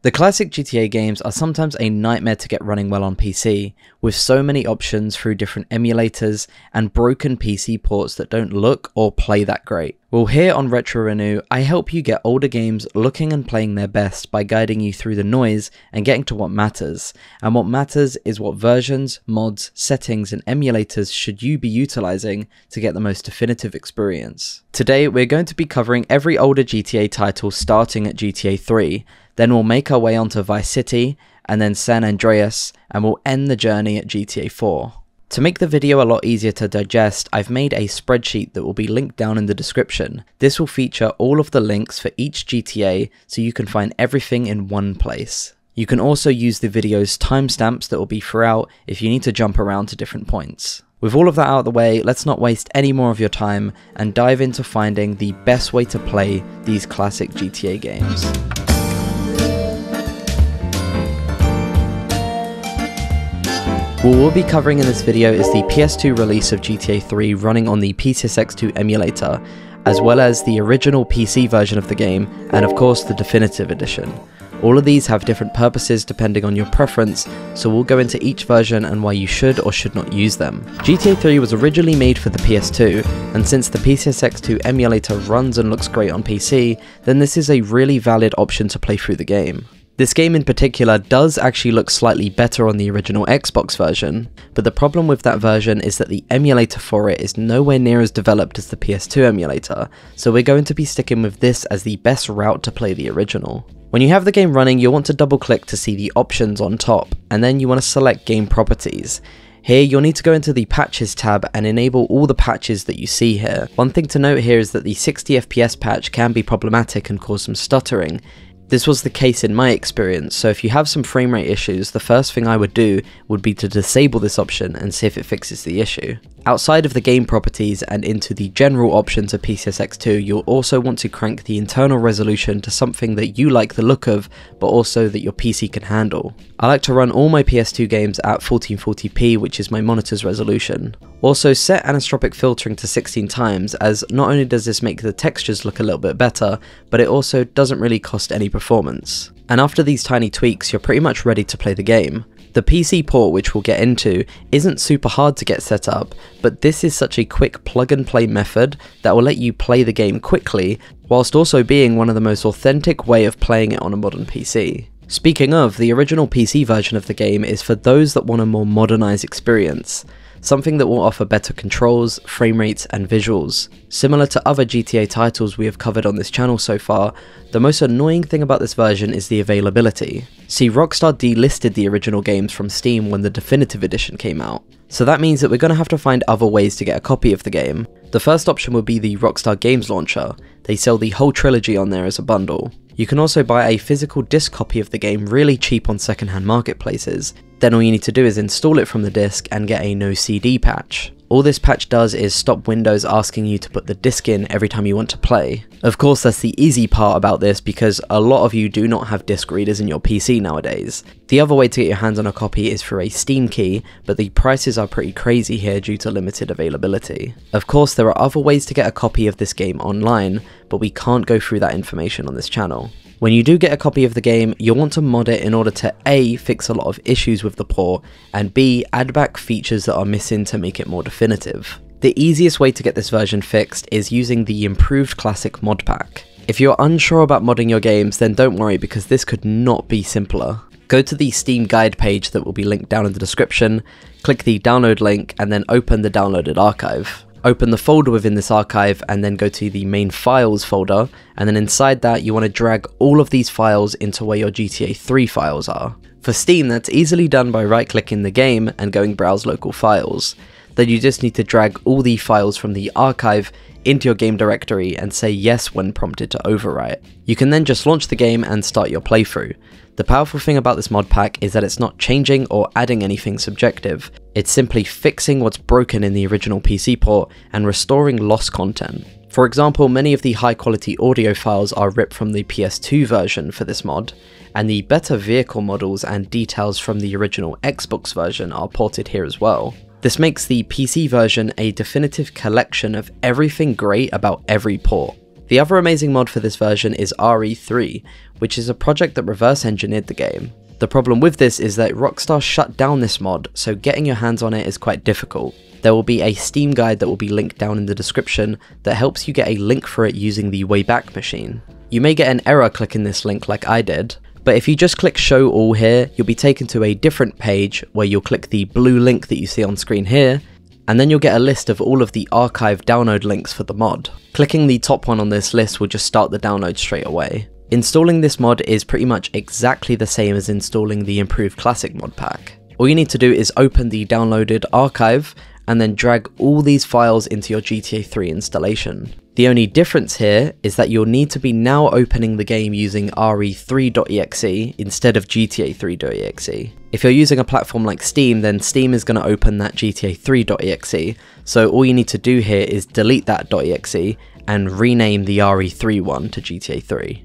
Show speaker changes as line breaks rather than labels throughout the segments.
The classic GTA games are sometimes a nightmare to get running well on PC, with so many options through different emulators and broken PC ports that don't look or play that great. Well, here on Retro Renew, I help you get older games looking and playing their best by guiding you through the noise and getting to what matters. And what matters is what versions, mods, settings and emulators should you be utilizing to get the most definitive experience. Today, we're going to be covering every older GTA title starting at GTA 3, then we'll make our way onto Vice City, and then San Andreas, and we'll end the journey at GTA 4. To make the video a lot easier to digest, I've made a spreadsheet that will be linked down in the description. This will feature all of the links for each GTA so you can find everything in one place. You can also use the video's timestamps that will be throughout if you need to jump around to different points. With all of that out of the way, let's not waste any more of your time and dive into finding the best way to play these classic GTA games. What we'll be covering in this video is the PS2 release of GTA 3 running on the PCSX2 emulator, as well as the original PC version of the game, and of course the definitive edition. All of these have different purposes depending on your preference, so we'll go into each version and why you should or should not use them. GTA 3 was originally made for the PS2, and since the PCSX2 emulator runs and looks great on PC, then this is a really valid option to play through the game. This game in particular does actually look slightly better on the original Xbox version, but the problem with that version is that the emulator for it is nowhere near as developed as the PS2 emulator, so we're going to be sticking with this as the best route to play the original. When you have the game running, you'll want to double click to see the options on top, and then you want to select game properties. Here you'll need to go into the patches tab and enable all the patches that you see here. One thing to note here is that the 60 FPS patch can be problematic and cause some stuttering. This was the case in my experience, so if you have some frame rate issues, the first thing I would do would be to disable this option and see if it fixes the issue. Outside of the game properties and into the general options of PCSX2, you'll also want to crank the internal resolution to something that you like the look of, but also that your PC can handle. I like to run all my PS2 games at 1440p, which is my monitor's resolution. Also set anisotropic filtering to 16 times, as not only does this make the textures look a little bit better, but it also doesn't really cost any performance. And after these tiny tweaks, you're pretty much ready to play the game. The PC port, which we'll get into, isn't super hard to get set up, but this is such a quick plug and play method that will let you play the game quickly, whilst also being one of the most authentic way of playing it on a modern PC. Speaking of, the original PC version of the game is for those that want a more modernized experience. Something that will offer better controls, frame rates and visuals. Similar to other GTA titles we have covered on this channel so far, the most annoying thing about this version is the availability. See, Rockstar delisted the original games from Steam when the definitive edition came out, so that means that we're going to have to find other ways to get a copy of the game. The first option would be the Rockstar Games Launcher. They sell the whole trilogy on there as a bundle. You can also buy a physical disc copy of the game really cheap on secondhand marketplaces. Then all you need to do is install it from the disc and get a no CD patch. All this patch does is stop Windows asking you to put the disc in every time you want to play. Of course, that's the easy part about this because a lot of you do not have disc readers in your PC nowadays. The other way to get your hands on a copy is through a Steam key, but the prices are pretty crazy here due to limited availability. Of course, there are other ways to get a copy of this game online, but we can't go through that information on this channel. When you do get a copy of the game, you'll want to mod it in order to A, fix a lot of issues with the port, and B, add back features that are missing to make it more definitive. The easiest way to get this version fixed is using the improved classic mod pack. If you're unsure about modding your games, then don't worry because this could not be simpler. Go to the Steam guide page that will be linked down in the description, click the download link and then open the downloaded archive. Open the folder within this archive and then go to the main files folder, and then inside that you want to drag all of these files into where your GTA 3 files are. For Steam, that's easily done by right clicking the game and going browse local files. Then you just need to drag all the files from the archive into your game directory and say yes when prompted to overwrite. You can then just launch the game and start your playthrough. The powerful thing about this mod pack is that it's not changing or adding anything subjective. It's simply fixing what's broken in the original PC port and restoring lost content. For example, many of the high quality audio files are ripped from the PS2 version for this mod, and the better vehicle models and details from the original Xbox version are ported here as well. This makes the PC version a definitive collection of everything great about every port. The other amazing mod for this version is RE3, which is a project that reverse engineered the game. The problem with this is that Rockstar shut down this mod, so getting your hands on it is quite difficult. There will be a Steam guide that will be linked down in the description that helps you get a link for it using the Wayback Machine. You may get an error clicking this link like I did, but if you just click show all here, you'll be taken to a different page where you'll click the blue link that you see on screen here, and then you'll get a list of all of the archive download links for the mod. Clicking the top one on this list will just start the download straight away. Installing this mod is pretty much exactly the same as installing the improved classic mod pack. All you need to do is open the downloaded archive and then drag all these files into your GTA 3 installation. The only difference here is that you'll need to be now opening the game using re3.exe instead of GTA3.exe. If you're using a platform like Steam, then Steam is going to open that GTA3.exe, so all you need to do here is delete that .exe and rename the RE3 one to GTA 3.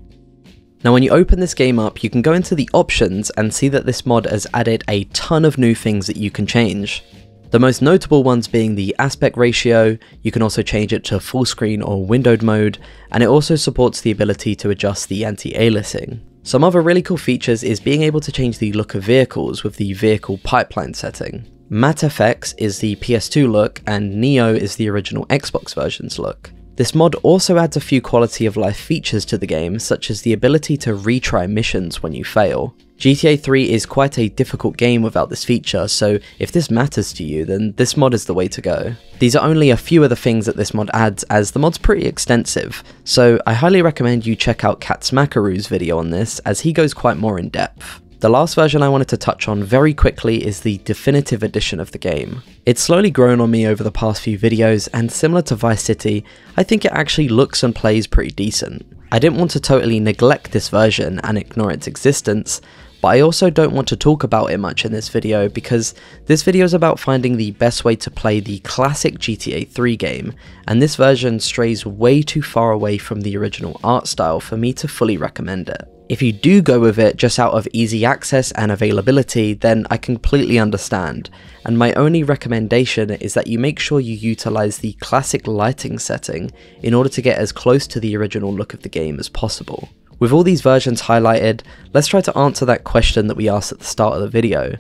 Now when you open this game up, you can go into the options and see that this mod has added a ton of new things that you can change. The most notable ones being the aspect ratio. You can also change it to full screen or windowed mode, and it also supports the ability to adjust the anti-aliasing. Some other really cool features is being able to change the look of vehicles with the vehicle pipeline setting. Matte FX is the PS2 look and Neo is the original Xbox version's look. This mod also adds a few quality of life features to the game, such as the ability to retry missions when you fail. GTA 3 is quite a difficult game without this feature, so if this matters to you, then this mod is the way to go. These are only a few of the things that this mod adds, as the mod's pretty extensive, so I highly recommend you check out Katsmakaru's video on this, as he goes quite more in depth. The last version I wanted to touch on very quickly is the definitive edition of the game. It's slowly grown on me over the past few videos, and similar to Vice City, I think it actually looks and plays pretty decent. I didn't want to totally neglect this version and ignore its existence, but I also don't want to talk about it much in this video because this video is about finding the best way to play the classic GTA 3 game, and this version strays way too far away from the original art style for me to fully recommend it. If you do go with it just out of easy access and availability, then I completely understand, and my only recommendation is that you make sure you utilize the classic lighting setting in order to get as close to the original look of the game as possible. With all these versions highlighted, let's try to answer that question that we asked at the start of the video.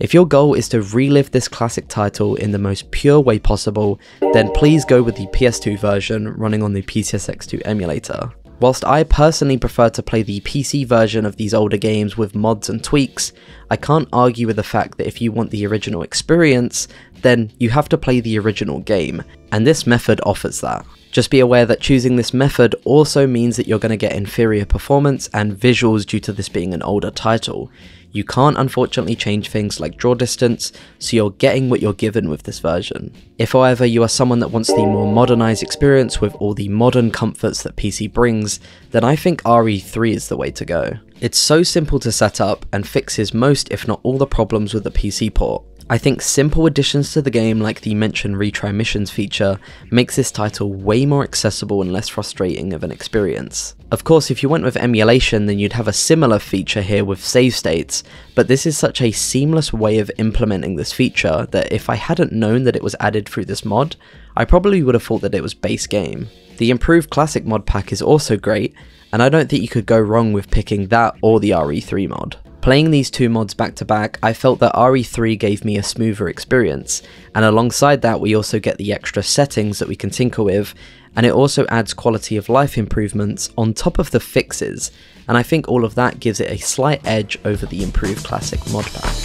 If your goal is to relive this classic title in the most pure way possible, then please go with the PS2 version running on the PCSX2 emulator. Whilst I personally prefer to play the PC version of these older games with mods and tweaks, I can't argue with the fact that if you want the original experience, then you have to play the original game, and this method offers that. Just be aware that choosing this method also means that you're going to get inferior performance and visuals due to this being an older title. You can't unfortunately change things like draw distance, so you're getting what you're given with this version. If however you are someone that wants the more modernized experience with all the modern comforts that PC brings, then I think RE3 is the way to go. It's so simple to set up and fixes most if not all the problems with the PC port. I think simple additions to the game like the mentioned retry missions feature makes this title way more accessible and less frustrating of an experience. Of course, if you went with emulation, then you'd have a similar feature here with save states, but this is such a seamless way of implementing this feature that if I hadn't known that it was added through this mod, I probably would have thought that it was base game. The improved classic mod pack is also great, and I don't think you could go wrong with picking that or the RE3 mod. Playing these two mods back to back, I felt that RE3 gave me a smoother experience, and alongside that we also get the extra settings that we can tinker with, and it also adds quality of life improvements on top of the fixes, and I think all of that gives it a slight edge over the improved classic mod pack.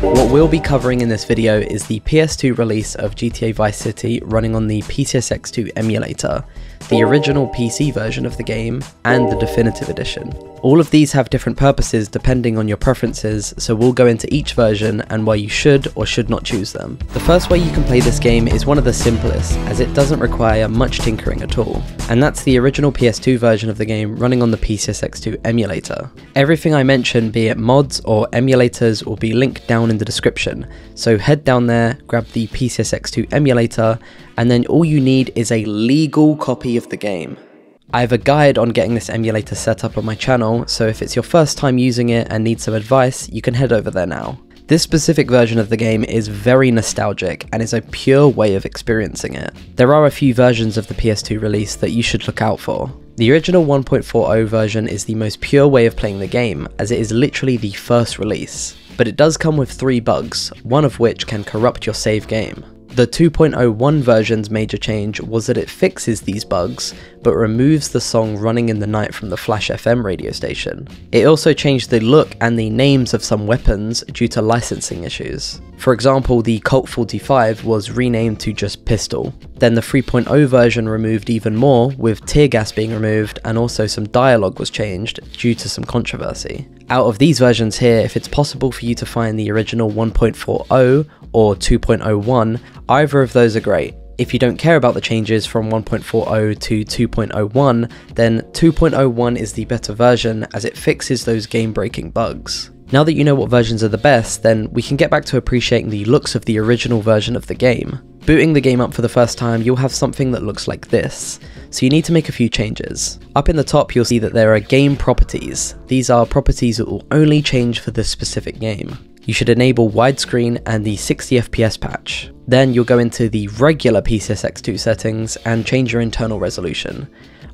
What we'll be covering in this video is the PS2 release of GTA Vice City running on the PCSX2 emulator, the original PC version of the game, and the definitive edition. All of these have different purposes depending on your preferences, so we'll go into each version and why you should or should not choose them. The first way you can play this game is one of the simplest, as it doesn't require much tinkering at all, and that's the original PS2 version of the game running on the PCSX2 emulator. Everything I mentioned, be it mods or emulators, will be linked down in the description, so head down there, grab the PCSX2 emulator, and then all you need is a legal copy of the game. I have a guide on getting this emulator set up on my channel, so if it's your first time using it and need some advice, you can head over there now. This specific version of the game is very nostalgic and is a pure way of experiencing it. There are a few versions of the PS2 release that you should look out for. The original 1.40 version is the most pure way of playing the game, as it is literally the first release. But it does come with 3 bugs, one of which can corrupt your save game. The 2.01 version's major change was that it fixes these bugs, but removes the song Running in the Night from the Flash FM radio station. It also changed the look and the names of some weapons due to licensing issues. For example, the Colt 45 was renamed to just Pistol. Then the 3.0 version removed even more, with tear gas being removed, and also some dialogue was changed due to some controversy. Out of these versions here, if it's possible for you to find the original 1.40 or 2.01, either of those are great. If you don't care about the changes from 1.40 to 2.01, then 2.01 is the better version as it fixes those game-breaking bugs. Now that you know what versions are the best, then we can get back to appreciating the looks of the original version of the game. Booting the game up for the first time, you'll have something that looks like this, so you need to make a few changes. Up in the top you'll see that there are game properties. These are properties that will only change for this specific game. You should enable widescreen and the 60 FPS patch. Then you'll go into the regular PCSX2 settings and change your internal resolution.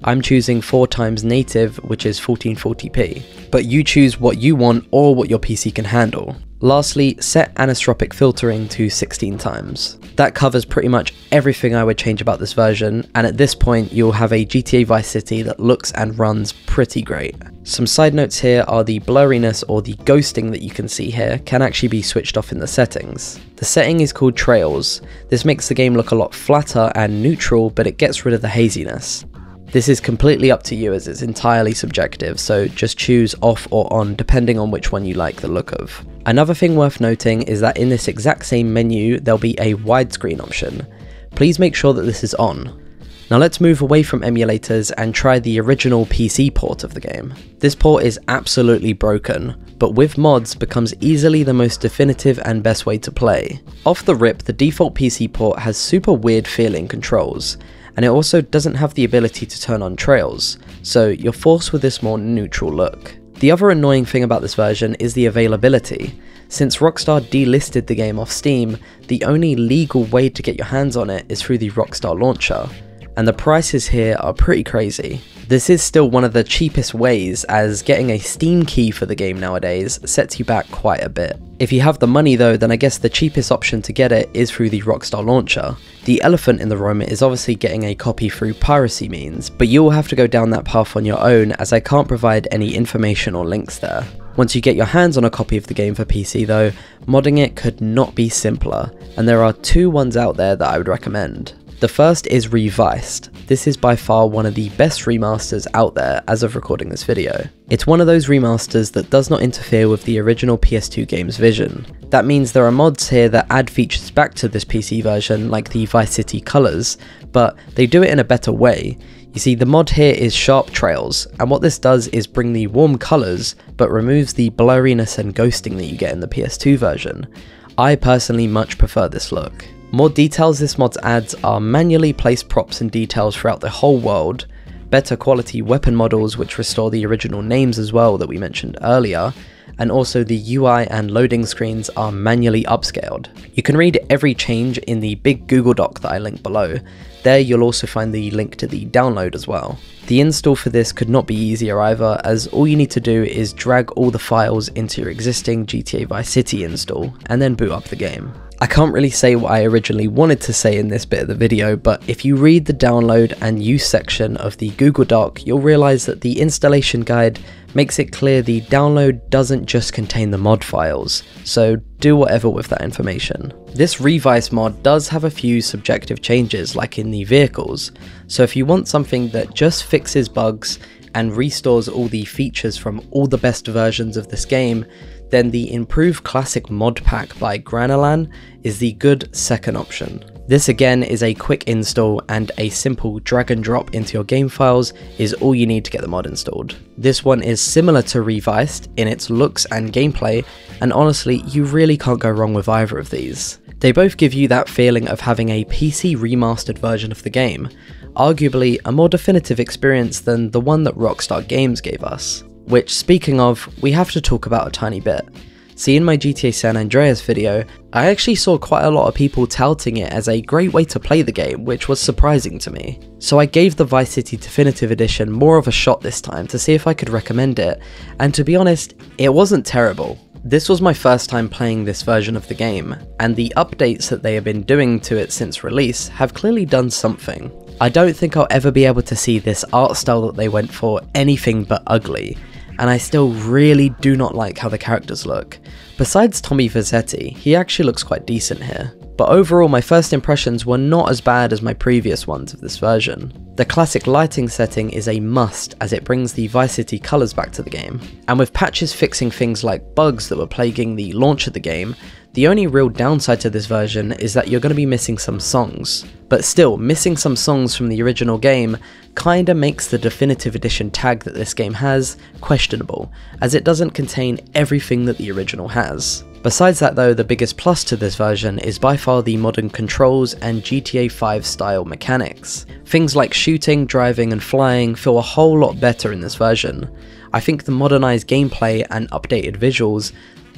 I'm choosing 4x native, which is 1440p, but you choose what you want or what your PC can handle. Lastly, set anisotropic filtering to 16 times. That covers pretty much everything I would change about this version, and at this point you'll have a GTA Vice City that looks and runs pretty great. Some side notes here are the blurriness or the ghosting that you can see here can actually be switched off in the settings. The setting is called Trails. This makes the game look a lot flatter and neutral, but it gets rid of the haziness. This is completely up to you as it's entirely subjective, so just choose off or on depending on which one you like the look of. Another thing worth noting is that in this exact same menu there'll be a widescreen option. Please make sure that this is on. Now let's move away from emulators and try the original PC port of the game. This port is absolutely broken, but with mods becomes easily the most definitive and best way to play. Off the rip, the default PC port has super weird feeling controls, and it also doesn't have the ability to turn on trails, so you're forced with this more neutral look. The other annoying thing about this version is the availability. Since Rockstar delisted the game off Steam, the only legal way to get your hands on it is through the Rockstar launcher, and the prices here are pretty crazy. This is still one of the cheapest ways, as getting a Steam key for the game nowadays sets you back quite a bit. If you have the money though, then I guess the cheapest option to get it is through the Rockstar launcher. The elephant in the room is obviously getting a copy through piracy means, but you'll have to go down that path on your own as I can't provide any information or links there. Once you get your hands on a copy of the game for PC though, modding it could not be simpler, and there are 2 ones out there that I would recommend. The first is Revised. This is by far one of the best remasters out there as of recording this video. It's one of those remasters that does not interfere with the original PS2 game's vision. That means there are mods here that add features back to this PC version like the Vice City colours, but they do it in a better way. You see, the mod here is Sharp Trails, and what this does is bring the warm colours but removes the blurriness and ghosting that you get in the PS2 version. I personally much prefer this look. More details this mod adds are manually placed props and details throughout the whole world, better quality weapon models which restore the original names as well that we mentioned earlier, and also the UI and loading screens are manually upscaled. You can read every change in the big Google Doc that I link below. There you'll also find the link to the download as well. The install for this could not be easier either, as all you need to do is drag all the files into your existing GTA Vice City install and then boot up the game. I can't really say what I originally wanted to say in this bit of the video, but if you read the download and use section of the Google Doc, you'll realise that the installation guide makes it clear the download doesn't just contain the mod files, so do whatever with that information. This Revice mod does have a few subjective changes like in the vehicles, so if you want something that just fixes bugs and restores all the features from all the best versions of this game, then the Improved Classic Mod Pack by Granalan is the good second option. This again is a quick install, and a simple drag and drop into your game files is all you need to get the mod installed. This one is similar to Revised in its looks and gameplay, and honestly you really can't go wrong with either of these. They both give you that feeling of having a PC remastered version of the game, arguably a more definitive experience than the one that Rockstar Games gave us. Which, speaking of, we have to talk about a tiny bit. See, in my GTA San Andreas video, I actually saw quite a lot of people touting it as a great way to play the game, which was surprising to me. So I gave the Vice City Definitive Edition more of a shot this time to see if I could recommend it, and to be honest, it wasn't terrible. This was my first time playing this version of the game, and the updates that they have been doing to it since release have clearly done something. I don't think I'll ever be able to see this art style that they went for anything but ugly, and I still really do not like how the characters look. Besides Tommy Vercetti, he actually looks quite decent here. But overall, my first impressions were not as bad as my previous ones of this version. The classic lighting setting is a must, as it brings the Vice City colours back to the game. And with patches fixing things like bugs that were plaguing the launch of the game, the only real downside to this version is that you're going to be missing some songs. But still, missing some songs from the original game kinda makes the Definitive Edition tag that this game has questionable, as it doesn't contain everything that the original has. Besides that though, the biggest plus to this version is by far the modern controls and GTA 5 style mechanics. Things like shooting, driving and flying feel a whole lot better in this version. I think the modernised gameplay and updated visuals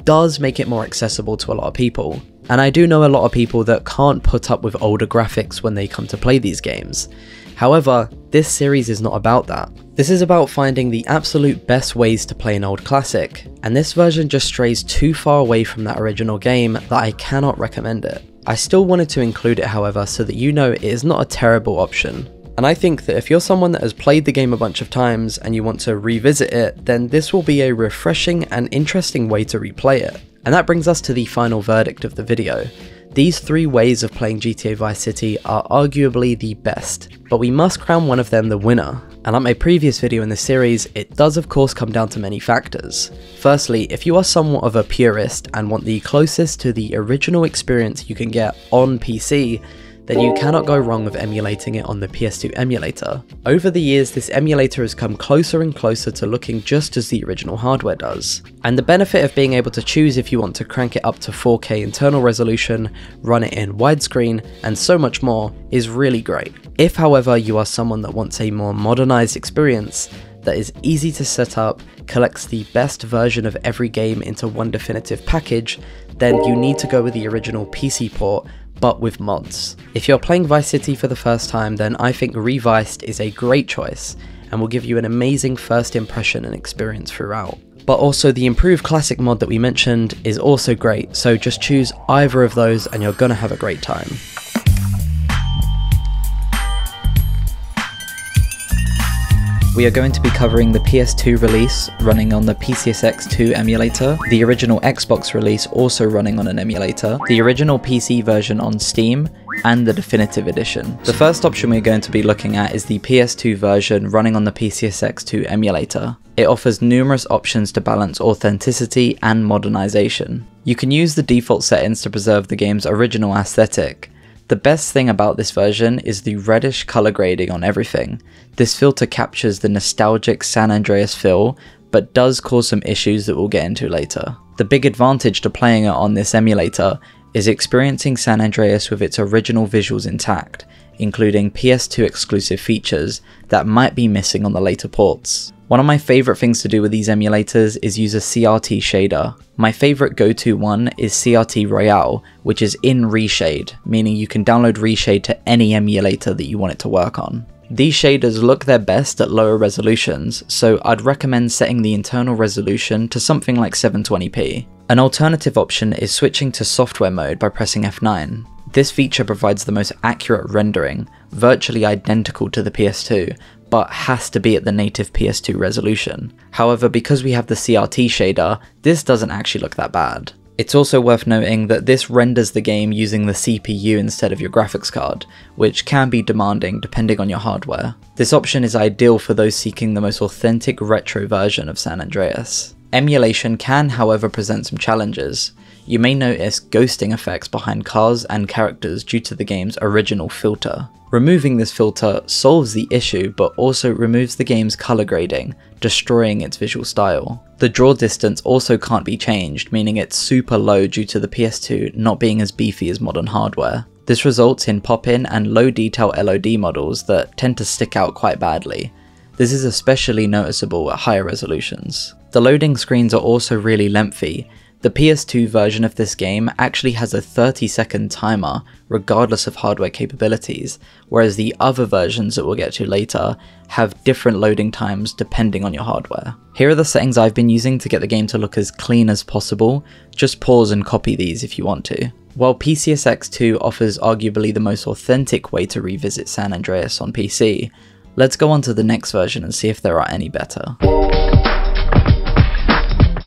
does make it more accessible to a lot of people. And I do know a lot of people that can't put up with older graphics when they come to play these games. However, this series is not about that. This is about finding the absolute best ways to play an old classic, and this version just strays too far away from that original game that I cannot recommend it. I still wanted to include it however, so that you know it is not a terrible option. And I think that if you're someone that has played the game a bunch of times and you want to revisit it, then this will be a refreshing and interesting way to replay it. And that brings us to the final verdict of the video. These three ways of playing GTA Vice City are arguably the best, but we must crown one of them the winner. And like my previous video in this series, it does of course come down to many factors. Firstly, if you are somewhat of a purist and want the closest to the original experience you can get on PC, then you cannot go wrong with emulating it on the PS2 emulator. Over the years, this emulator has come closer and closer to looking just as the original hardware does. And the benefit of being able to choose if you want to crank it up to 4K internal resolution, run it in widescreen, and so much more is really great. If however you are someone that wants a more modernized experience, that is easy to set up, collects the best version of every game into one definitive package, then you need to go with the original PC port, but with mods. If you're playing Vice City for the first time, then I think Reviced is a great choice, and will give you an amazing first impression and experience throughout. But also the improved classic mod that we mentioned is also great, so just choose either of those and you're gonna have a great time. We are going to be covering the PS2 release running on the PCSX2 emulator, the original Xbox release also running on an emulator, the original PC version on Steam, and the Definitive Edition. The first option we're going to be looking at is the PS2 version running on the PCSX2 emulator. It offers numerous options to balance authenticity and modernization. You can use the default settings to preserve the game's original aesthetic. The best thing about this version is the reddish color grading on everything. This filter captures the nostalgic San Andreas feel, but does cause some issues that we'll get into later. The big advantage to playing it on this emulator is experiencing San Andreas with its original visuals intact, including PS2 exclusive features that might be missing on the later ports. One of my favourite things to do with these emulators is use a CRT shader. My favourite go-to one is CRT Royale, which is in Reshade, meaning you can download Reshade to any emulator that you want it to work on. These shaders look their best at lower resolutions, so I'd recommend setting the internal resolution to something like 720p. An alternative option is switching to software mode by pressing F9. This feature provides the most accurate rendering, virtually identical to the PS2, but has to be at the native PS2 resolution. However, because we have the CRT shader, this doesn't actually look that bad. It's also worth noting that this renders the game using the CPU instead of your graphics card, which can be demanding depending on your hardware. This option is ideal for those seeking the most authentic retro version of San Andreas. Emulation can, however, present some challenges. You may notice ghosting effects behind cars and characters due to the game's original filter. Removing this filter solves the issue, but also removes the game's color grading, destroying its visual style. The draw distance also can't be changed, meaning it's super low due to the PS2 not being as beefy as modern hardware. This results in pop-in and low detail LOD models that tend to stick out quite badly. This is especially noticeable at higher resolutions. The loading screens are also really lengthy, The PS2 version of this game actually has a 30-second timer regardless of hardware capabilities, whereas the other versions that we'll get to later have different loading times depending on your hardware. Here are the settings I've been using to get the game to look as clean as possible. Just pause and copy these if you want to. While PCSX2 offers arguably the most authentic way to revisit San Andreas on PC, let's go on to the next version and see if there are any better.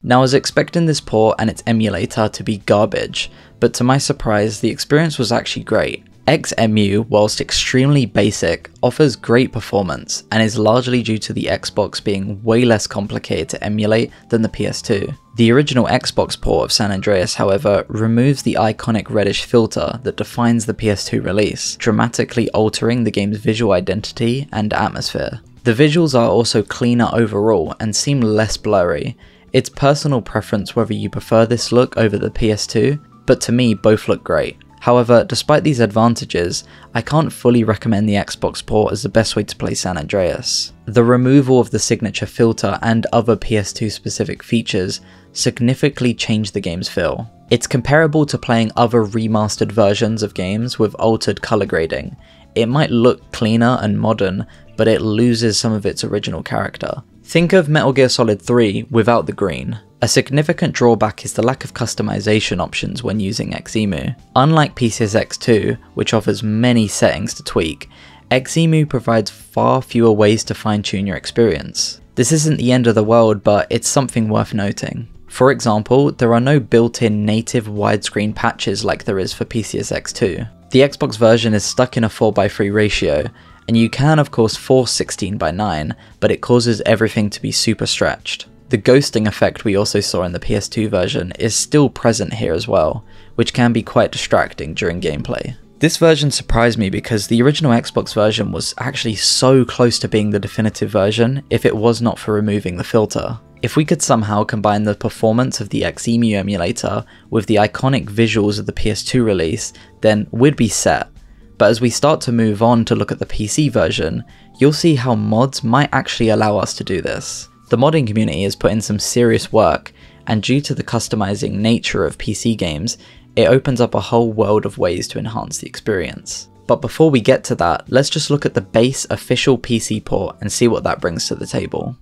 Now, I was expecting this port and its emulator to be garbage, but to my surprise, the experience was actually great. XEMU, whilst extremely basic, offers great performance and is largely due to the Xbox being way less complicated to emulate than the PS2. The original Xbox port of San Andreas, however, removes the iconic reddish filter that defines the PS2 release, dramatically altering the game's visual identity and atmosphere. The visuals are also cleaner overall and seem less blurry. It's personal preference whether you prefer this look over the PS2, but to me both look great. However, despite these advantages, I can't fully recommend the Xbox port as the best way to play San Andreas. The removal of the signature filter and other PS2 specific features significantly change the game's feel. It's comparable to playing other remastered versions of games with altered color grading. It might look cleaner and modern, but it loses some of its original character. Think of Metal Gear Solid 3 without the green. A significant drawback is the lack of customization options when using XEMU. Unlike PCSX2, which offers many settings to tweak, XEMU provides far fewer ways to fine-tune your experience. This isn't the end of the world, but it's something worth noting. For example, there are no built-in native widescreen patches like there is for PCSX2. The Xbox version is stuck in a 4:3 ratio, and you can of course force 16:9, but it causes everything to be super stretched. The ghosting effect we also saw in the PS2 version is still present here as well, which can be quite distracting during gameplay. This version surprised me because the original Xbox version was actually so close to being the definitive version if it was not for removing the filter. If we could somehow combine the performance of the XEMU emulator with the iconic visuals of the PS2 release, then we'd be set. But as we start to move on to look at the PC version, you'll see how mods might actually allow us to do this. The modding community has put in some serious work, and due to the customizing nature of PC games, it opens up a whole world of ways to enhance the experience. But before we get to that, let's just look at the base official PC port and see what that brings to the table.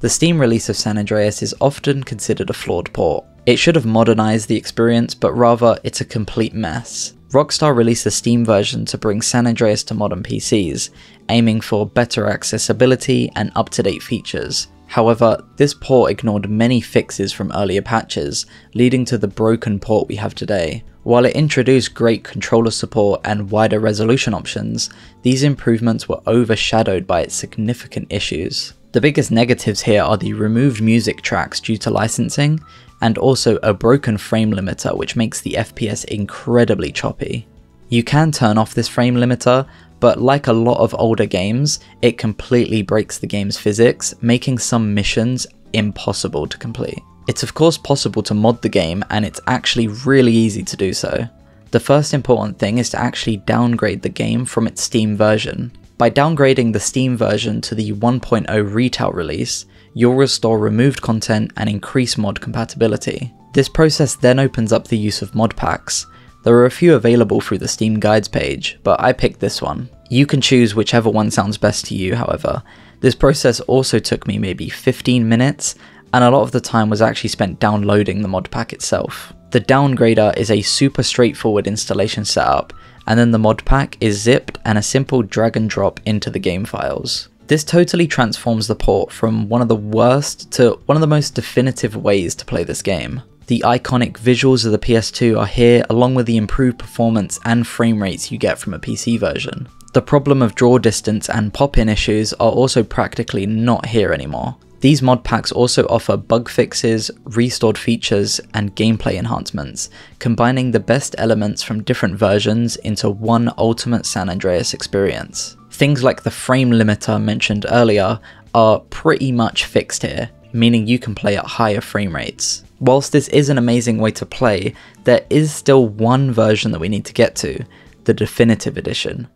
The Steam release of San Andreas is often considered a flawed port. It should have modernized the experience, but rather it's a complete mess. Rockstar released the Steam version to bring San Andreas to modern PCs, aiming for better accessibility and up-to-date features. However, this port ignored many fixes from earlier patches, leading to the broken port we have today. While it introduced great controller support and wider resolution options, these improvements were overshadowed by its significant issues. The biggest negatives here are the removed music tracks due to licensing, and also a broken frame limiter which makes the FPS incredibly choppy. You can turn off this frame limiter, but like a lot of older games, it completely breaks the game's physics, making some missions impossible to complete. It's of course possible to mod the game, and it's actually really easy to do so. The first important thing is to actually downgrade the game from its Steam version. By downgrading the Steam version to the 1.0 retail release, you'll restore removed content and increase mod compatibility. This process then opens up the use of mod packs. There are a few available through the Steam guides page, but I picked this one. You can choose whichever one sounds best to you, however. This process also took me maybe 15 minutes, and a lot of the time was actually spent downloading the mod pack itself. The downgrader is a super straightforward installation setup, and then the mod pack is zipped and a simple drag and drop into the game files. This totally transforms the port from one of the worst to one of the most definitive ways to play this game. The iconic visuals of the PS2 are here, along with the improved performance and frame rates you get from a PC version. The problem of draw distance and pop-in issues are also practically not here anymore. These mod packs also offer bug fixes, restored features, and gameplay enhancements, combining the best elements from different versions into one ultimate San Andreas experience. Things like the frame limiter mentioned earlier are pretty much fixed here, meaning you can play at higher frame rates. Whilst this is an amazing way to play, there is still one version that we need to get to, the definitive edition.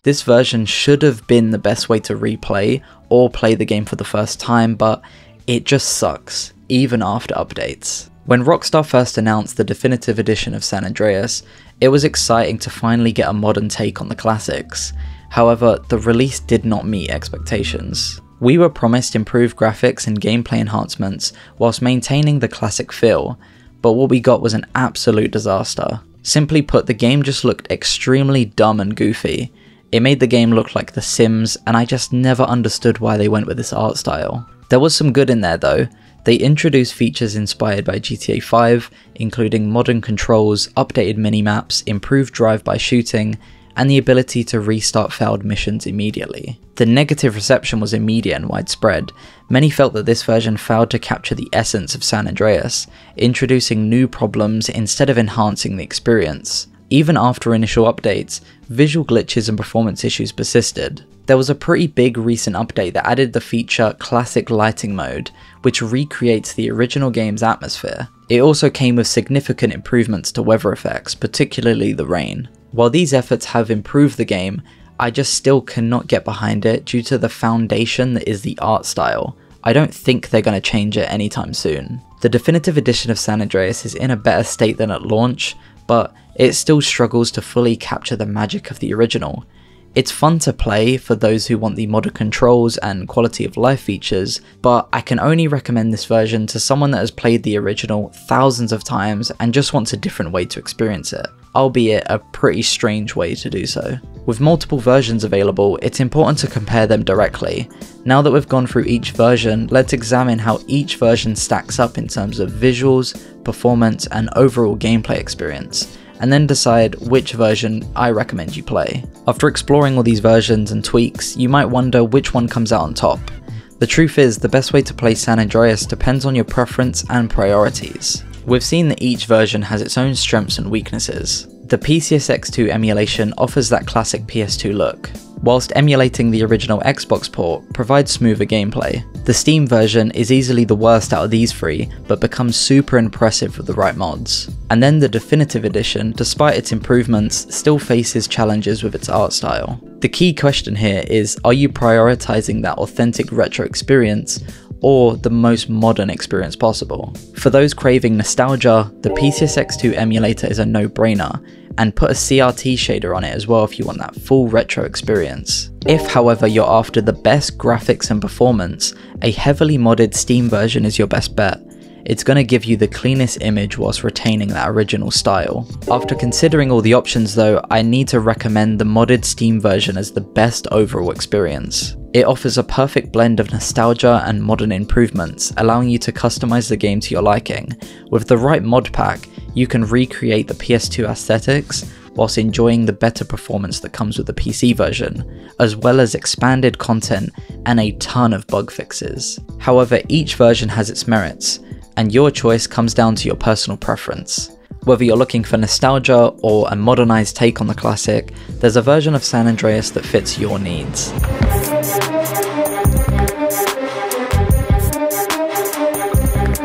This version should have been the best way to replay or play the game for the first time, but it just sucks, even after updates. When Rockstar first announced the definitive edition of San Andreas, it was exciting to finally get a modern take on the classics. However, the release did not meet expectations. We were promised improved graphics and gameplay enhancements whilst maintaining the classic feel, but what we got was an absolute disaster. Simply put, the game just looked extremely dumb and goofy. It made the game look like The Sims, and I just never understood why they went with this art style. There was some good in there though. They introduced features inspired by GTA 5, including modern controls, updated minimaps, improved drive-by shooting, and the ability to restart failed missions immediately. The negative reception was immediate and widespread. Many felt that this version failed to capture the essence of San Andreas, introducing new problems instead of enhancing the experience. Even after initial updates, visual glitches and performance issues persisted. There was a pretty big recent update that added the feature Classic Lighting Mode, which recreates the original game's atmosphere. It also came with significant improvements to weather effects, particularly the rain. While these efforts have improved the game, I just still cannot get behind it due to the foundation that is the art style. I don't think they're going to change it anytime soon. The definitive edition of San Andreas is in a better state than at launch, but it still struggles to fully capture the magic of the original. It's fun to play for those who want the modern controls and quality of life features, but I can only recommend this version to someone that has played the original thousands of times and just wants a different way to experience it, albeit a pretty strange way to do so. With multiple versions available, it's important to compare them directly. Now that we've gone through each version, let's examine how each version stacks up in terms of visuals, performance, and overall gameplay experience, and then decide which version I recommend you play. After exploring all these versions and tweaks, you might wonder which one comes out on top. The truth is, the best way to play San Andreas depends on your preference and priorities. We've seen that each version has its own strengths and weaknesses. The PCSX2 emulation offers that classic PS2 look, whilst emulating the original Xbox port provides smoother gameplay. The Steam version is easily the worst out of these three, but becomes super impressive with the right mods. And then the definitive edition, despite its improvements, still faces challenges with its art style. The key question here is, are you prioritizing that authentic retro experience, or the most modern experience possible? For those craving nostalgia, the PCSX2 emulator is a no-brainer, and put a CRT shader on it as well if you want that full retro experience. If, however, you're after the best graphics and performance, a heavily modded Steam version is your best bet. It's going to give you the cleanest image whilst retaining that original style. After considering all the options though, I need to recommend the modded Steam version as the best overall experience. It offers a perfect blend of nostalgia and modern improvements, allowing you to customize the game to your liking. With the right mod pack, you can recreate the PS2 aesthetics whilst enjoying the better performance that comes with the PC version, as well as expanded content and a ton of bug fixes. However, each version has its merits, and your choice comes down to your personal preference. Whether you're looking for nostalgia or a modernized take on the classic, there's a version of San Andreas that fits your needs.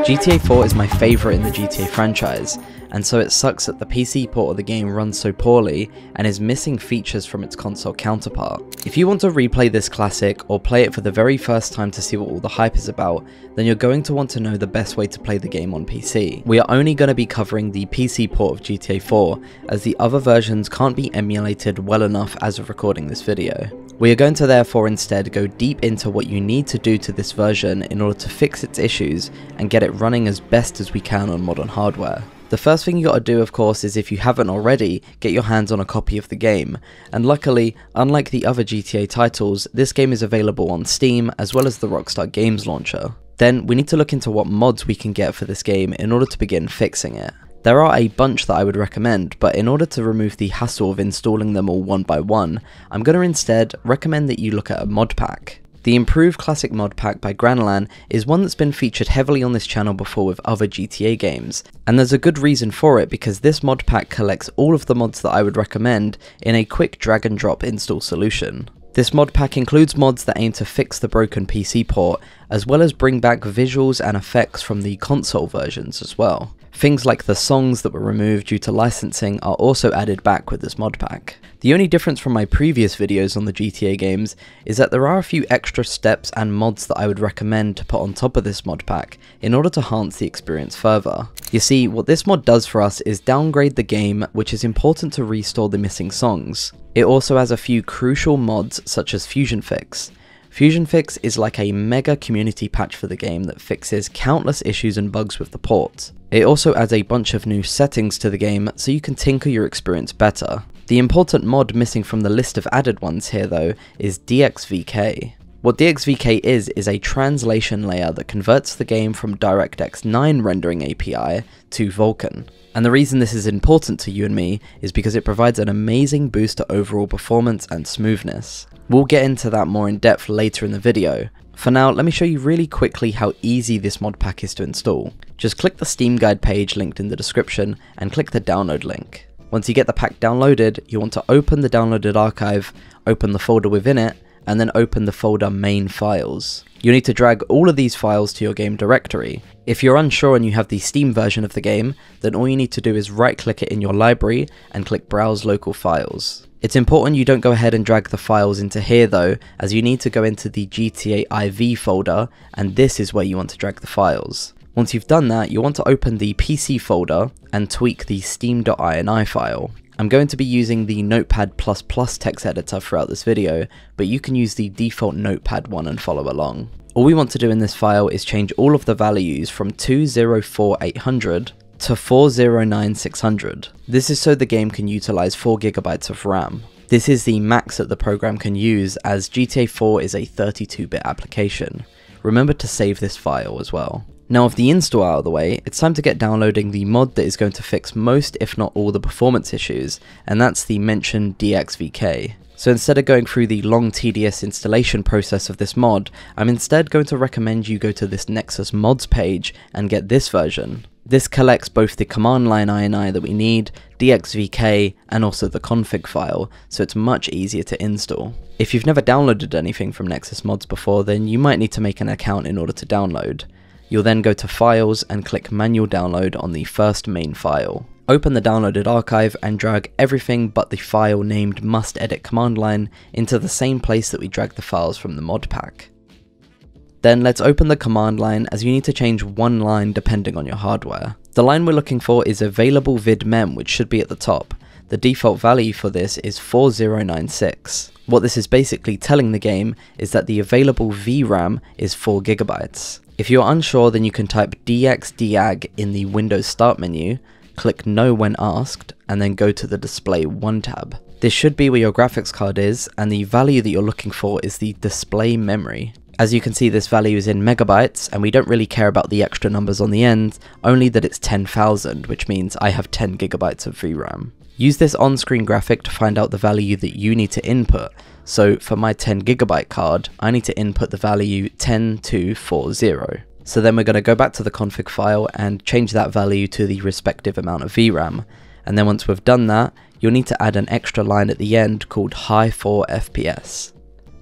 GTA 4 is my favourite in the GTA franchise, and so it sucks that the PC port of the game runs so poorly and is missing features from its console counterpart. If you want to replay this classic or play it for the very first time to see what all the hype is about, then you're going to want to know the best way to play the game on PC. We are only going to be covering the PC port of GTA 4, as the other versions can't be emulated well enough as of recording this video. We are going to therefore instead go deep into what you need to do to this version in order to fix its issues and get it running as best as we can on modern hardware. The first thing you gotta do, of course, is if you haven't already, get your hands on a copy of the game, and luckily, unlike the other GTA titles, this game is available on Steam as well as the Rockstar Games launcher. Then we need to look into what mods we can get for this game in order to begin fixing it. There are a bunch that I would recommend, but in order to remove the hassle of installing them all one by one, I'm going to instead recommend that you look at a mod pack. The improved classic mod pack by Granalan is one that's been featured heavily on this channel before with other GTA games, and there's a good reason for it because this mod pack collects all of the mods that I would recommend in a quick drag and drop install solution. This mod pack includes mods that aim to fix the broken PC port, as well as bring back visuals and effects from the console versions as well. Things like the songs that were removed due to licensing are also added back with this mod pack. The only difference from my previous videos on the GTA games is that there are a few extra steps and mods that I would recommend to put on top of this mod pack in order to enhance the experience further. You see, what this mod does for us is downgrade the game, which is important to restore the missing songs. It also has a few crucial mods such as Fusion Fix. Fusion Fix is like a mega community patch for the game that fixes countless issues and bugs with the port. It also adds a bunch of new settings to the game so you can tinker your experience better. The important mod missing from the list of added ones here though is DXVK. What DXVK is a translation layer that converts the game from DirectX 9 rendering API to Vulkan. And the reason this is important to you and me is because it provides an amazing boost to overall performance and smoothness. We'll get into that more in depth later in the video. For now, let me show you really quickly how easy this mod pack is to install. Just click the Steam guide page linked in the description and click the download link. Once you get the pack downloaded, you want to open the downloaded archive, open the folder within it, and then open the folder main files. You need to drag all of these files to your game directory. If you're unsure and you have the Steam version of the game, then all you need to do is right click it in your library and click browse local files. It's important you don't go ahead and drag the files into here though, as you need to go into the GTA IV folder, and this is where you want to drag the files. Once you've done that, you'll want to open the PC folder and tweak the steam.ini file. I'm going to be using the Notepad++ text editor throughout this video, but you can use the default Notepad one and follow along. All we want to do in this file is change all of the values from 204800 to 409600. This is so the game can utilize 4GB of RAM. This is the max that the program can use, as GTA 4 is a 32-bit application. Remember to save this file as well. Now with the install out of the way, it's time to get downloading the mod that is going to fix most if not all the performance issues, and that's the mentioned DXVK. So instead of going through the long tedious installation process of this mod, I'm instead going to recommend you go to this Nexus mods page and get this version. This collects both the command line INI that we need, DXVK, and also the config file, so it's much easier to install. If you've never downloaded anything from Nexus mods before, then you might need to make an account in order to download. You'll then go to Files and click Manual Download on the first main file. Open the downloaded archive and drag everything but the file named must edit command line into the same place that we dragged the files from the mod pack. Then let's open the command line, as you need to change one line depending on your hardware. The line we're looking for is available vidmem, which should be at the top. The default value for this is 4096. What this is basically telling the game is that the available VRAM is 4GB. If you're unsure, then you can type dxdiag in the Windows Start menu, click No when asked, and then go to the Display 1 tab. This should be where your graphics card is, and the value that you're looking for is the display memory. As you can see, this value is in megabytes, and we don't really care about the extra numbers on the end, only that it's 10,000, which means I have 10GB of VRAM. Use this on-screen graphic to find out the value that you need to input. So for my 10GB card, I need to input the value 10240. So then we're going to go back to the config file and change that value to the respective amount of VRAM. And then once we've done that, you'll need to add an extra line at the end called high 4 FPS.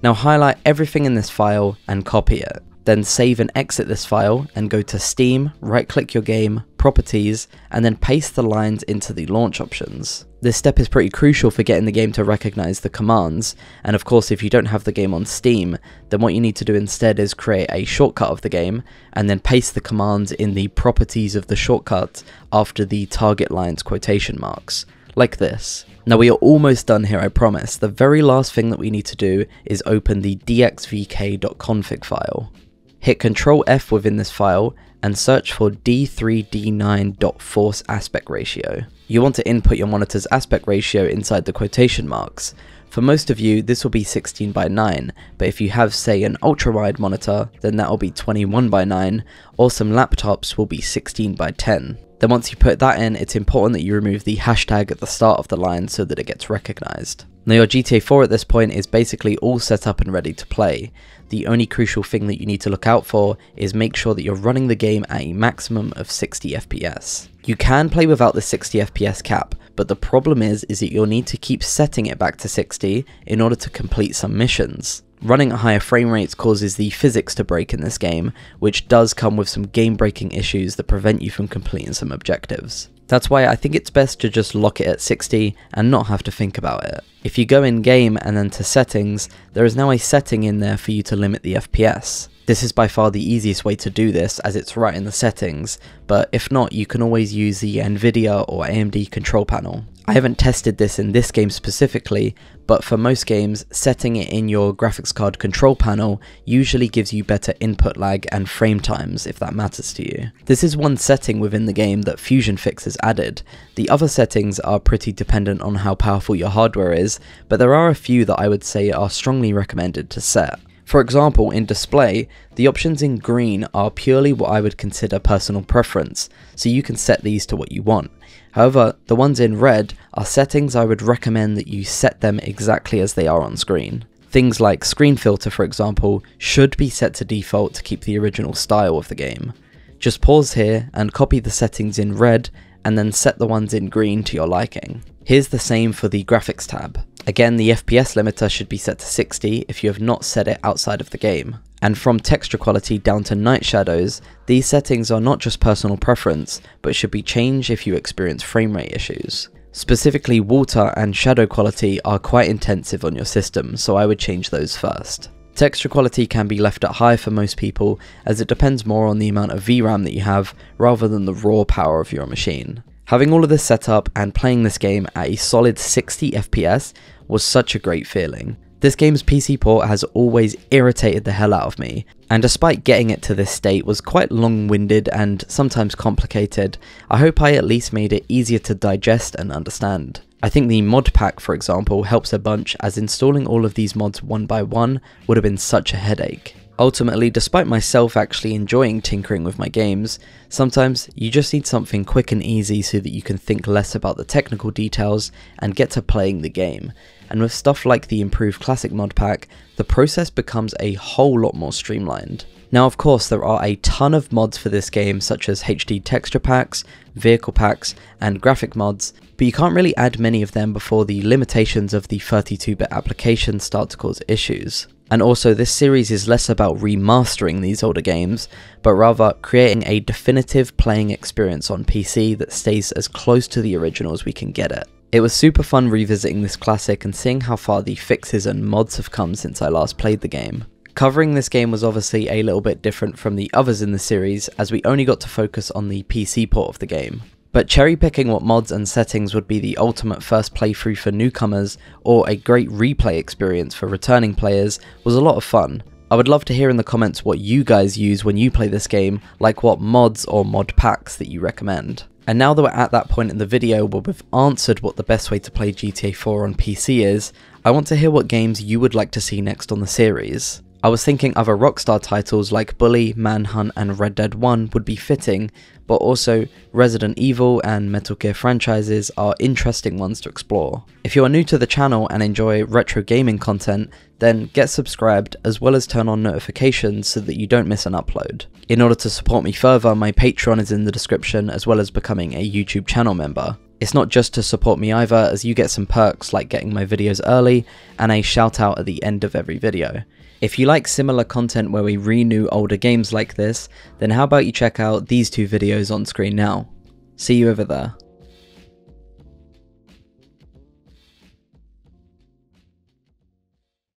Now highlight everything in this file and copy it. Then save and exit this file and go to Steam, right click your game, Properties, and then paste the lines into the launch options. This step is pretty crucial for getting the game to recognize the commands, and of course if you don't have the game on Steam, then what you need to do instead is create a shortcut of the game, and then paste the commands in the properties of the shortcut after the target line's quotation marks, like this. Now we are almost done here, I promise. The very last thing that we need to do is open the dxvk.config file. Hit Ctrl F within this file and search for d3d9.force aspect ratio. You want to input your monitor's aspect ratio inside the quotation marks. For most of you, this will be 16:9, but if you have, say, an ultra-wide monitor, then that will be 21:9, or some laptops will be 16:10. Then once you put that in, it's important that you remove the hashtag at the start of the line so that it gets recognized. Now your GTA 4 at this point is basically all set up and ready to play. The only crucial thing that you need to look out for is make sure that you're running the game at a maximum of 60 FPS. You can play without the 60 FPS cap, but the problem is that you'll need to keep setting it back to 60 in order to complete some missions. Running at higher frame rates causes the physics to break in this game, which does come with some game-breaking issues that prevent you from completing some objectives. That's why I think it's best to just lock it at 60 and not have to think about it. If you go in game and then to settings, there is now a setting in there for you to limit the FPS. This is by far the easiest way to do this as it's right in the settings, but if not, you can always use the Nvidia or AMD control panel. I haven't tested this in this game specifically, but for most games, setting it in your graphics card control panel usually gives you better input lag and frame times if that matters to you. This is one setting within the game that Fusion Fix has added. The other settings are pretty dependent on how powerful your hardware is, but there are a few that I would say are strongly recommended to set. For example, in display, the options in green are purely what I would consider personal preference, so you can set these to what you want. However, the ones in red are settings I would recommend that you set them exactly as they are on screen. Things like screen filter, for example, should be set to default to keep the original style of the game. Just pause here and copy the settings in red and then set the ones in green to your liking. Here's the same for the graphics tab. Again, the FPS limiter should be set to 60 if you have not set it outside of the game. And from texture quality down to night shadows, these settings are not just personal preference, but should be changed if you experience frame rate issues. Specifically, water and shadow quality are quite intensive on your system, so I would change those first. Texture quality can be left at high for most people, as it depends more on the amount of VRAM that you have rather than the raw power of your machine. Having all of this set up and playing this game at a solid 60 FPS was such a great feeling. This game's PC port has always irritated the hell out of me, and despite getting it to this state was quite long-winded and sometimes complicated, I hope I at least made it easier to digest and understand. I think the mod pack, for example, helps a bunch, as installing all of these mods one by one would have been such a headache. Ultimately, despite myself actually enjoying tinkering with my games, sometimes you just need something quick and easy so that you can think less about the technical details and get to playing the game. And with stuff like the improved classic mod pack, the process becomes a whole lot more streamlined. Now of course there are a ton of mods for this game, such as HD texture packs, vehicle packs, and graphic mods, but you can't really add many of them before the limitations of the 32-bit application start to cause issues. And also, this series is less about remastering these older games, but rather creating a definitive playing experience on PC that stays as close to the original as we can get it. It was super fun revisiting this classic and seeing how far the fixes and mods have come since I last played the game. Covering this game was obviously a little bit different from the others in the series, as we only got to focus on the PC port of the game. But cherry picking what mods and settings would be the ultimate first playthrough for newcomers, or a great replay experience for returning players, was a lot of fun. I would love to hear in the comments what you guys use when you play this game, like what mods or mod packs that you recommend. And now that we're at that point in the video where we've answered what the best way to play GTA 4 on PC is, I want to hear what games you would like to see next on the series. I was thinking other Rockstar titles like Bully, Manhunt and Red Dead 1 would be fitting, but also Resident Evil and Metal Gear franchises are interesting ones to explore. If you are new to the channel and enjoy retro gaming content, then get subscribed as well as turn on notifications so that you don't miss an upload. In order to support me further, my Patreon is in the description, as well as becoming a YouTube channel member. It's not just to support me either, as you get some perks like getting my videos early and a shout out at the end of every video. If you like similar content where we renew older games like this, then how about you check out these two videos on screen now. See you over there.